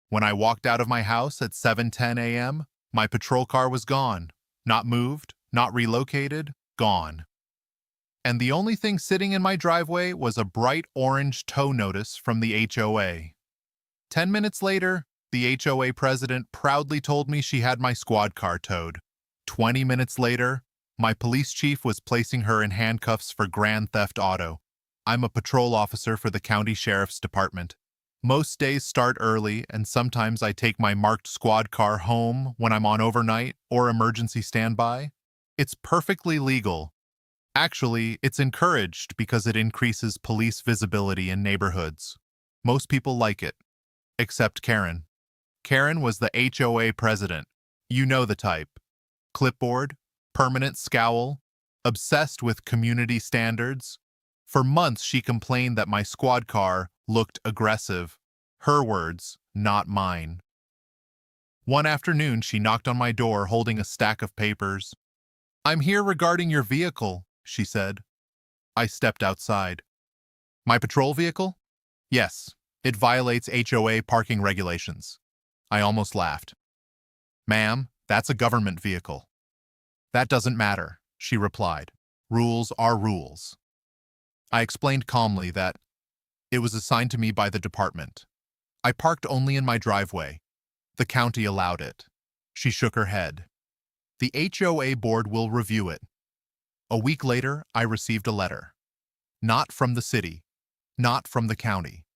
When I walked out of my house at 7:10 a.m., my patrol car was gone. Not moved, not relocated, gone. And the only thing sitting in my driveway was a bright orange tow notice from the HOA. 10 minutes later, the HOA president proudly told me she had my squad car towed. 20 minutes later, my police chief was placing her in handcuffs for grand theft auto. I'm a patrol officer for the county sheriff's department. Most days start early, and sometimes I take my marked squad car home when I'm on overnight or emergency standby. It's perfectly legal. Actually, it's encouraged because it increases police visibility in neighborhoods. Most people like it, except Karen. Karen was the HOA president. You know the type. Clipboard, permanent scowl, obsessed with community standards. For months, she complained that my squad car looked aggressive. Her words, not mine. One afternoon, she knocked on my door holding a stack of papers. "I'm here regarding your vehicle," she said. I stepped outside. "My patrol vehicle?" "Yes, it violates HOA parking regulations." I almost laughed. "Ma'am, that's a government vehicle." "That doesn't matter," she replied. "Rules are rules." I explained calmly that it was assigned to me by the department. I parked only in my driveway. The county allowed it. She shook her head. "The HOA board will review it." A week later, I received a letter. Not from the city, not from the county,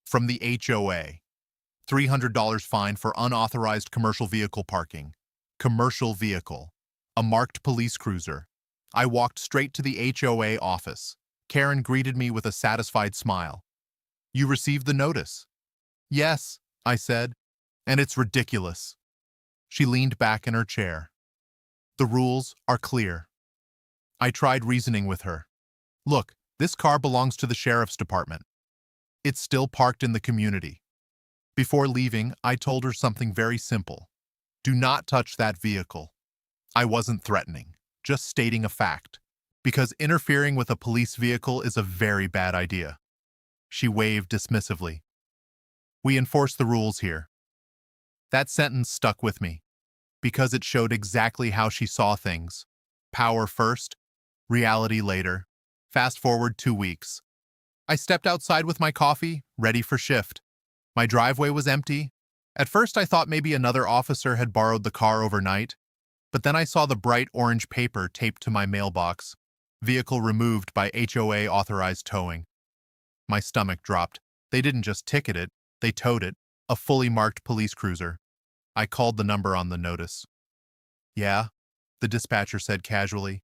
from the HOA. $300 fine for unauthorized commercial vehicle parking. Commercial vehicle. A marked police cruiser. I walked straight to the HOA office. Karen greeted me with a satisfied smile. "You received the notice?" "Yes," I said, "and it's ridiculous." She leaned back in her chair. "The rules are clear." I tried reasoning with her. "Look, this car belongs to the sheriff's department. It's still parked in the community." Before leaving, I told her something very simple. Do not touch that vehicle. I wasn't threatening, just stating a fact, because interfering with a police vehicle is a very bad idea. She waved dismissively. "We enforce the rules here." That sentence stuck with me, because it showed exactly how she saw things. Power first, reality later. Fast forward 2 weeks. I stepped outside with my coffee, ready for shift. My driveway was empty. At first I thought maybe another officer had borrowed the car overnight, but then I saw the bright orange paper taped to my mailbox. Vehicle removed by HOA authorized towing. My stomach dropped. They didn't just ticket it, they towed it, a fully marked police cruiser. I called the number on the notice. "Yeah," the dispatcher said casually.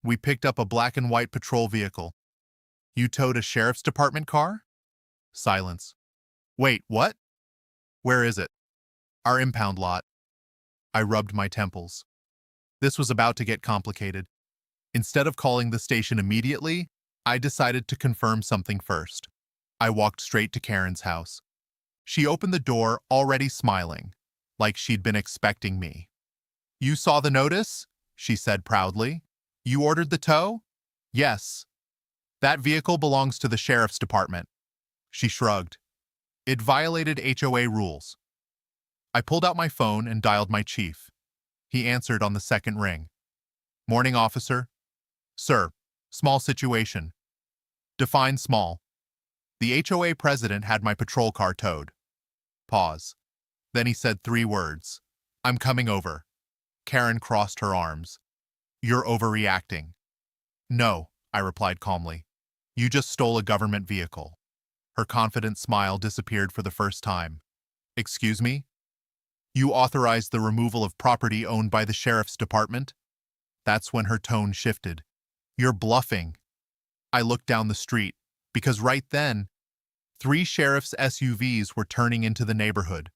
"We picked up a black and white patrol vehicle." "You towed a sheriff's department car?" Silence. "Wait, what?" "Where is it?" "Our impound lot." I rubbed my temples. This was about to get complicated. Instead of calling the station immediately, I decided to confirm something first. I walked straight to Karen's house. She opened the door, already smiling, like she'd been expecting me. "You saw the notice?" she said proudly. "You ordered the tow?" "Yes." "That vehicle belongs to the sheriff's department." She shrugged. "It violated HOA rules." I pulled out my phone and dialed my chief. He answered on the second ring. "Morning, officer." "Sir, small situation." "Define small." "The HOA president had my patrol car towed." Pause. Then he said 3 words. "I'm coming over." Karen crossed her arms. "You're overreacting." "No," I replied calmly. "You just stole a government vehicle." Her confident smile disappeared for the first time. "Excuse me?" "You authorized the removal of property owned by the sheriff's department?" That's when her tone shifted. "You're bluffing." I looked down the street, because right then, 3 sheriff's SUVs were turning into the neighborhood.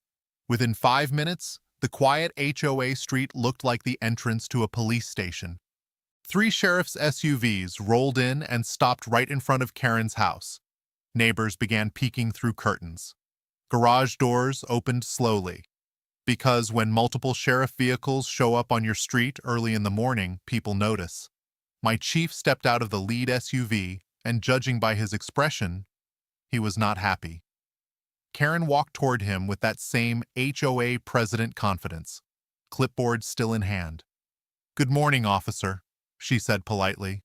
Within 5 minutes, the quiet HOA street looked like the entrance to a police station. 3 sheriff's SUVs rolled in and stopped right in front of Karen's house. Neighbors began peeking through curtains. Garage doors opened slowly. Because when multiple sheriff vehicles show up on your street early in the morning, people notice. My chief stepped out of the lead SUV, and judging by his expression, he was not happy. Karen walked toward him with that same HOA president confidence, clipboard still in hand. "Good morning, officer," she said politely.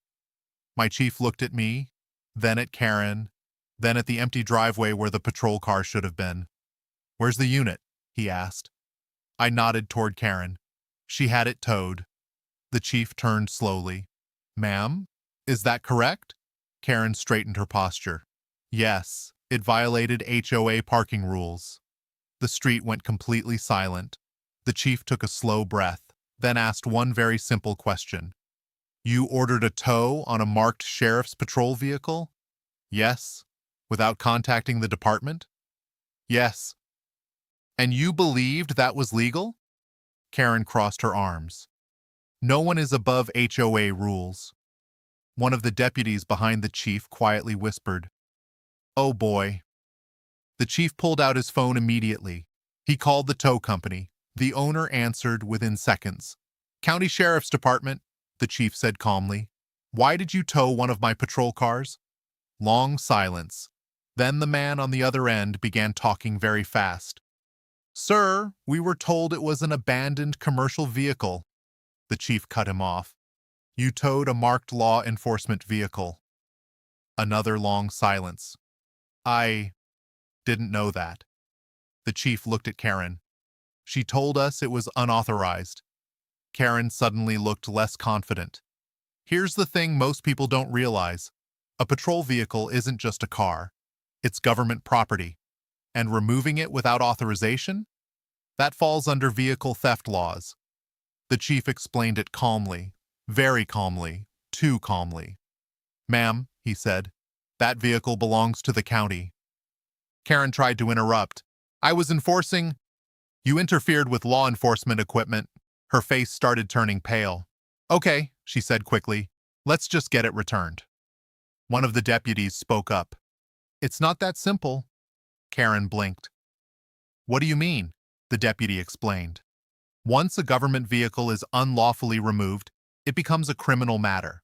My chief looked at me, then at Karen, then at the empty driveway where the patrol car should have been. "Where's the unit?" he asked. I nodded toward Karen. She had it towed. The chief turned slowly. "Ma'am, is that correct?" Karen straightened her posture. "Yes, it violated HOA parking rules." The street went completely silent. The chief took a slow breath, then asked one very simple question. "You ordered a tow on a marked sheriff's patrol vehicle?" "Yes." "Without contacting the department?" "Yes." "And you believed that was legal?" Karen crossed her arms. "No one is above HOA rules." One of the deputies behind the chief quietly whispered, "Oh boy." The chief pulled out his phone immediately. He called the tow company. The owner answered within seconds. "County Sheriff's Department," the chief said calmly. "Why did you tow one of my patrol cars?" Long silence. Then the man on the other end began talking very fast. "Sir, we were told it was an abandoned commercial vehicle." The chief cut him off. "You towed a marked law enforcement vehicle." Another long silence. "I didn't know that." The chief looked at Karen. "She told us it was unauthorized." Karen suddenly looked less confident. "Here's the thing most people don't realize. A patrol vehicle isn't just a car. It's government property. And removing it without authorization? That falls under vehicle theft laws." The chief explained it calmly, very calmly, too calmly. "Ma'am," he said, "that vehicle belongs to the county." Karen tried to interrupt. "I was enforcing—" "You interfered with law enforcement equipment." Her face started turning pale. "Okay," she said quickly, "let's just get it returned." One of the deputies spoke up. "It's not that simple." Karen blinked. "What do you mean?" the deputy explained. "Once a government vehicle is unlawfully removed, it becomes a criminal matter."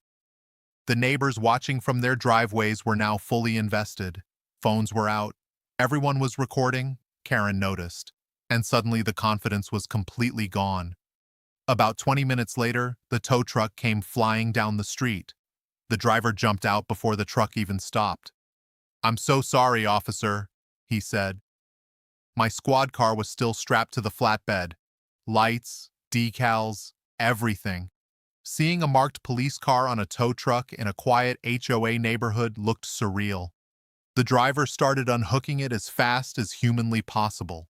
The neighbors watching from their driveways were now fully invested. Phones were out. Everyone was recording, Karen noticed. And suddenly the confidence was completely gone. About 20 minutes later, the tow truck came flying down the street. The driver jumped out before the truck even stopped. "I'm so sorry, officer," he said. My squad car was still strapped to the flatbed. Lights, decals, everything. Seeing a marked police car on a tow truck in a quiet HOA neighborhood looked surreal. The driver started unhooking it as fast as humanly possible.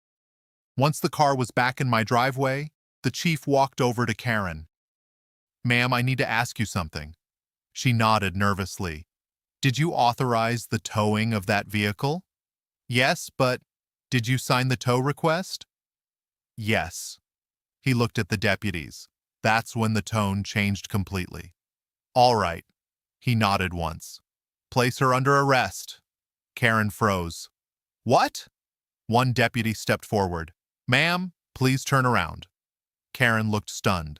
Once the car was back in my driveway, the chief walked over to Karen. "Ma'am, I need to ask you something." She nodded nervously. "Did you authorize the towing of that vehicle?" "Yes, but did you sign the tow request?" "Yes." He looked at the deputies. That's when the tone changed completely. "All right." He nodded once. "Place her under arrest." Karen froze. "What?" One deputy stepped forward. "Ma'am, please turn around." Karen looked stunned.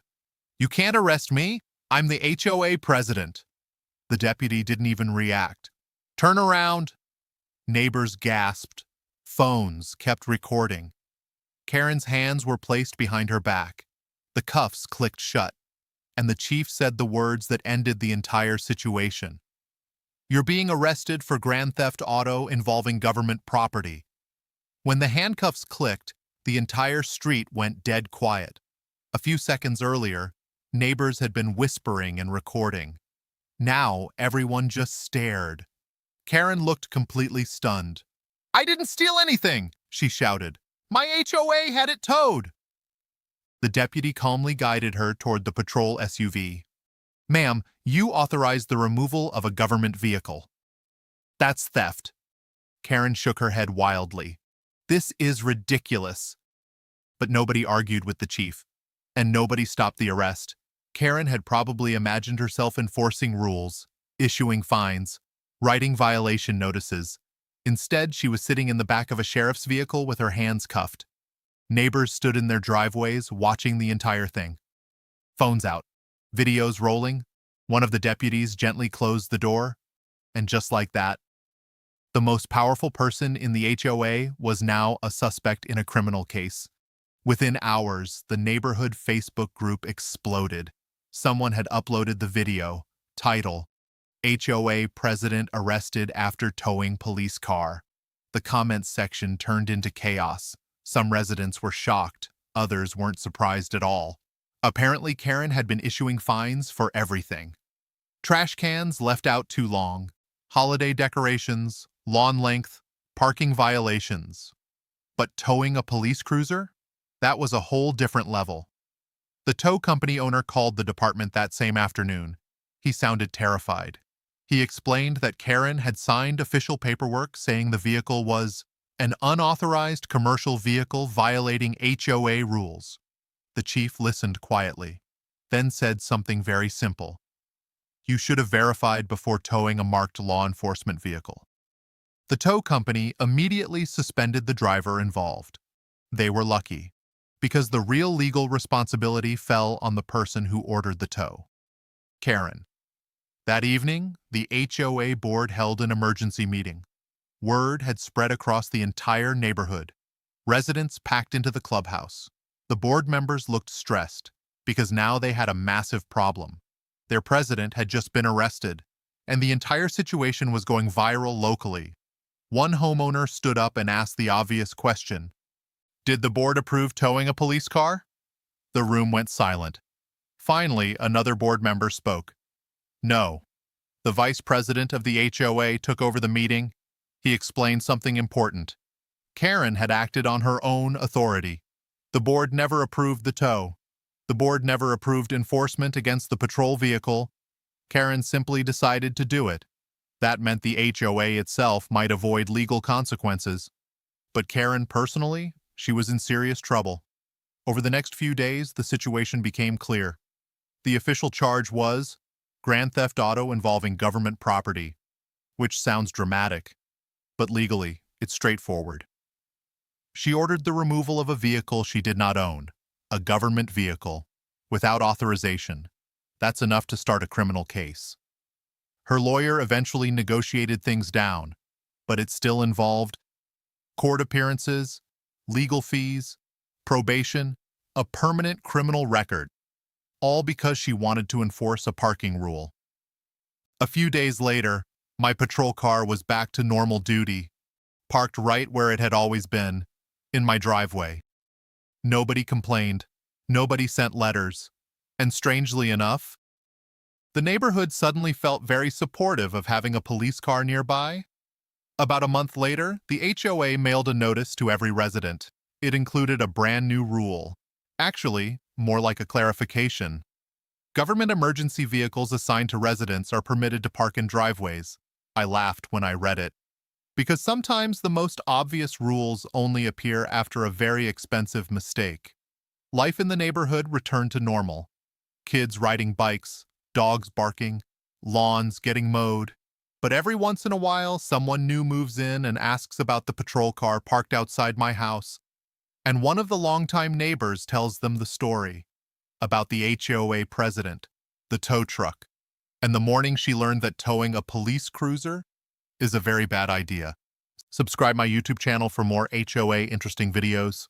"You can't arrest me. I'm the HOA president." The deputy didn't even react. "Turn around." Neighbors gasped. Phones kept recording. Karen's hands were placed behind her back. The cuffs clicked shut, and the chief said the words that ended the entire situation. "You're being arrested for grand theft auto involving government property." When the handcuffs clicked, the entire street went dead quiet. A few seconds earlier, neighbors had been whispering and recording. Now, everyone just stared. Karen looked completely stunned. "I didn't steal anything!" she shouted. "My HOA had it towed!" The deputy calmly guided her toward the patrol SUV. "Ma'am, you authorized the removal of a government vehicle." "That's theft." Karen shook her head wildly. "This is ridiculous." But nobody argued with the chief, and nobody stopped the arrest. Karen had probably imagined herself enforcing rules, issuing fines, writing violation notices. Instead, she was sitting in the back of a sheriff's vehicle with her hands cuffed. Neighbors stood in their driveways, watching the entire thing. Phones out, videos rolling. One of the deputies gently closed the door, and just like that, The most powerful person in the HOA was now a suspect in a criminal case. Within hours, the neighborhood Facebook group exploded. Someone had uploaded the video. Title: HOA president arrested after towing police car. The comments section turned into chaos. Some residents were shocked, others weren't surprised at all. Apparently, Karen had been issuing fines for everything. Trash cans left out too long, holiday decorations, lawn length, parking violations. But towing a police cruiser? That was a whole different level. The tow company owner called the department that same afternoon. He sounded terrified. He explained that Karen had signed official paperwork saying the vehicle was an unauthorized commercial vehicle violating HOA rules. The chief listened quietly, then said something very simple. You should have verified before towing a marked law enforcement vehicle. The tow company immediately suspended the driver involved. They were lucky, because the real legal responsibility fell on the person who ordered the tow, Karen. That evening, the HOA board held an emergency meeting. Word had spread across the entire neighborhood. Residents packed into the clubhouse. The board members looked stressed, because now they had a massive problem. Their president had just been arrested, and the entire situation was going viral locally. One homeowner stood up and asked the obvious question: did the board approve towing a police car? The room went silent. Finally, another board member spoke. No. The vice president of the HOA took over the meeting. He explained something important. Karen had acted on her own authority. The board never approved the tow. The board never approved enforcement against the patrol vehicle. Karen simply decided to do it. That meant the HOA itself might avoid legal consequences. But Karen personally, she was in serious trouble. Over the next few days, the situation became clear. The official charge was grand theft auto involving government property, which sounds dramatic, but legally, it's straightforward. She ordered the removal of a vehicle she did not own, a government vehicle, without authorization. That's enough to start a criminal case. Her lawyer eventually negotiated things down, but it still involved court appearances, legal fees, probation, a permanent criminal record, all because she wanted to enforce a parking rule. A few days later, my patrol car was back to normal duty, parked right where it had always been, in my driveway. Nobody complained, nobody sent letters, and strangely enough, the neighborhood suddenly felt very supportive of having a police car nearby. About a month later, the HOA mailed a notice to every resident. It included a brand new rule. Actually, more like a clarification. Government emergency vehicles assigned to residents are permitted to park in driveways. I laughed when I read it. Because sometimes the most obvious rules only appear after a very expensive mistake. Life in the neighborhood returned to normal. Kids riding bikes, dogs barking, lawns getting mowed. But every once in a while, someone new moves in and asks about the patrol car parked outside my house. And one of the longtime neighbors tells them the story about the HOA president, the tow truck, and the morning she learned that towing a police cruiser is a very bad idea. Subscribe my YouTube channel for more HOA interesting videos.